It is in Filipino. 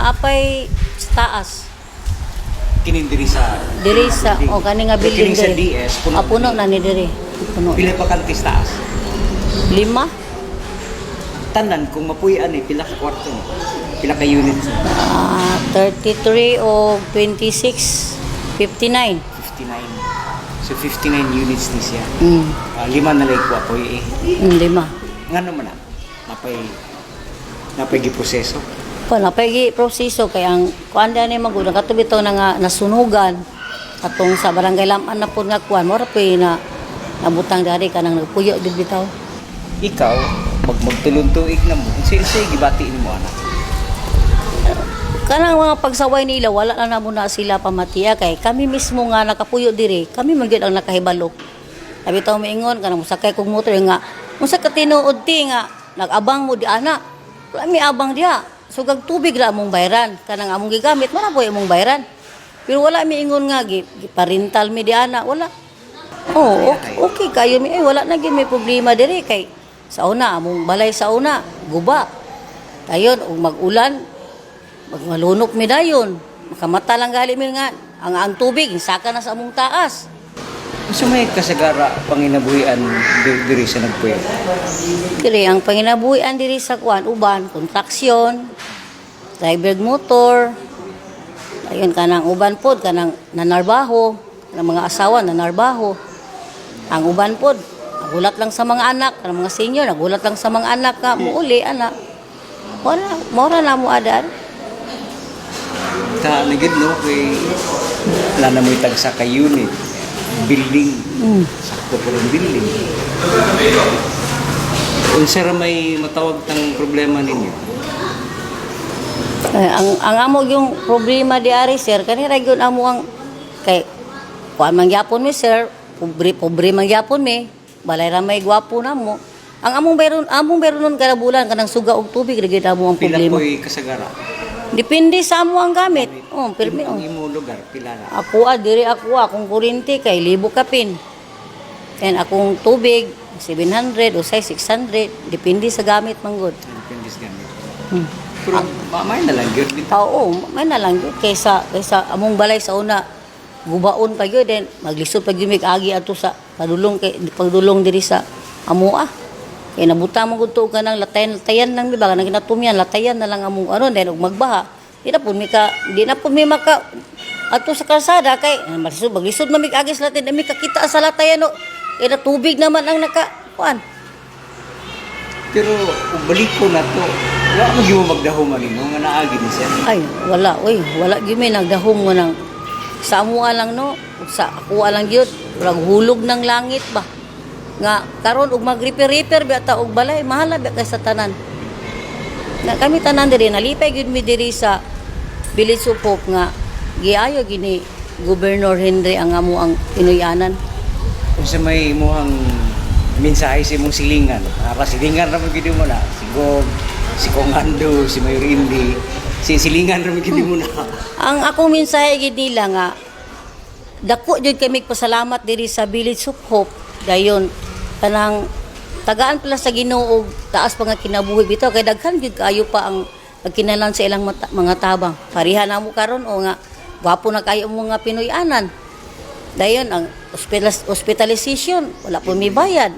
naapay sa taas. Kinin diri sa O kani nga building Kini sa diri. DS, puno. Puno na ni diri. Puno. Pila pa kantis taas. 5. Tanan kung mapuy-an pila ka kwarto ni. Pila ka units. 33 o 26, 59. 59. So 59 units ni siya. Mm. 5 na lay ko apoy 5. Ngano man na? Napay giproseso. Pa napay proseso kay ang kuan ni magud katubito na nga nasunugan atong sa barangay Laman na pud nga kuan mo ra na nabutang dari kanang nagpuyo gid bitaw. Ikaw magtulong tuig na mo. Sige gibati nimo anak. Kanang mga pagsaway nila wala na namo na sila pamatiya kay kami mismo nga nakapuyo diri kami man gyud ang nakahibalo. Sabi taw miingon kanang musakay kog motor nga unsa ka tinuod ti nga nag-abang mo di ana. Wala mi abang diha. Sugag tubig ra among bayran kanang among gigamit man po among bayran. Pero wala mi ingon nga parental mi di ana wala. Oh, okay kayo mi wala na gyud may problema diri kay sa una among balay sa una guba. Dayon ug mag-ulan magmalunok mi dayon. Makamata lang gali mi nga ang tubig saka na sa among taas. Unsa may kasagara panginabuhian diri sa nagpuyo? Diri ang panginabuhian diri sa kuan uban kontraksyon, driver motor. Ayun kanang uban pod kanang nanarbaho, kanang mga asawa nanarbaho. Ang uban pod nagulat lang sa mga anak, kanang mga senior nagulat lang sa mga anak nga muuli anak. Mora na mo adan. Ta nagid no kay wala na mo'y tagsa ka unit. Building. Sakto po ng building. Unsa ra may matawag tang problema ninyo? Ang amo yung problema di ari sir kani ra gyud amo ang kay kuan man gyapon mi sir pobre man gyapon mi balay ra may gwapo namo ang among bayron nun kada bulan kanang suga og tubig ra gyud amo ang Pila problema ko'y kasagara? depende sa amo ang gamit permi Ang imo lugar pila na? diri akong kuryente kay libo kapin and akong tubig 700 o say 600 depende sa gamit man gud. Depende sa gamit. Pero may na lang gyud bitaw. Oo, may na lang yun. Kaysa among balay sa una, gubaon pa yun. Then, maglisod pa yun agi ato sa pagdulong diri sa amoa. Kaya nabuta mo gusto ka ng latayan lang, diba? Kanang kinatumyan, latayan na lang among then, ug magbaha. Di na po may maka, ato sa kalsada, kay, maglisod mamig agi sa latayan, may kakita sa latayan, no? Kaya tubig naman ang kuan. Pero kung balik ko na to, wala mo yung magdahuman nimo nga naagi ni siya. Ay, wala gyud may nagdahom mo nang sa amuha lang no, sa ako lang gyud, urag hulog ng langit ba. Nga karon og mag-repair bata og balay, mahala ba kay sa tanan. Na kami tanan diri nalipay gyud mi diri sa Village of Hope nga giayo gini Governor Henry ang amo ang tinuyanan. Unsa may imuhang mensahe sa imong silingan? Para silingan ra mo gid mo na. Si Gog, si Kongando, si Mayor Indi, silingan ra mo gid mo na. Ang akong mensahe gid nila nga dako jud kami pasalamat diri sa Village of Hope dayon kanang tagaan pala sa Ginoo og taas pa nga kinabuhi bitaw kay daghan jud kaayo pa ang pagkinalan sa ilang mga tabang. Parihan na mo karon o nga gwapo na kayo mo nga Pinoy-anan. Dayon ang hospitalization wala po may bayad.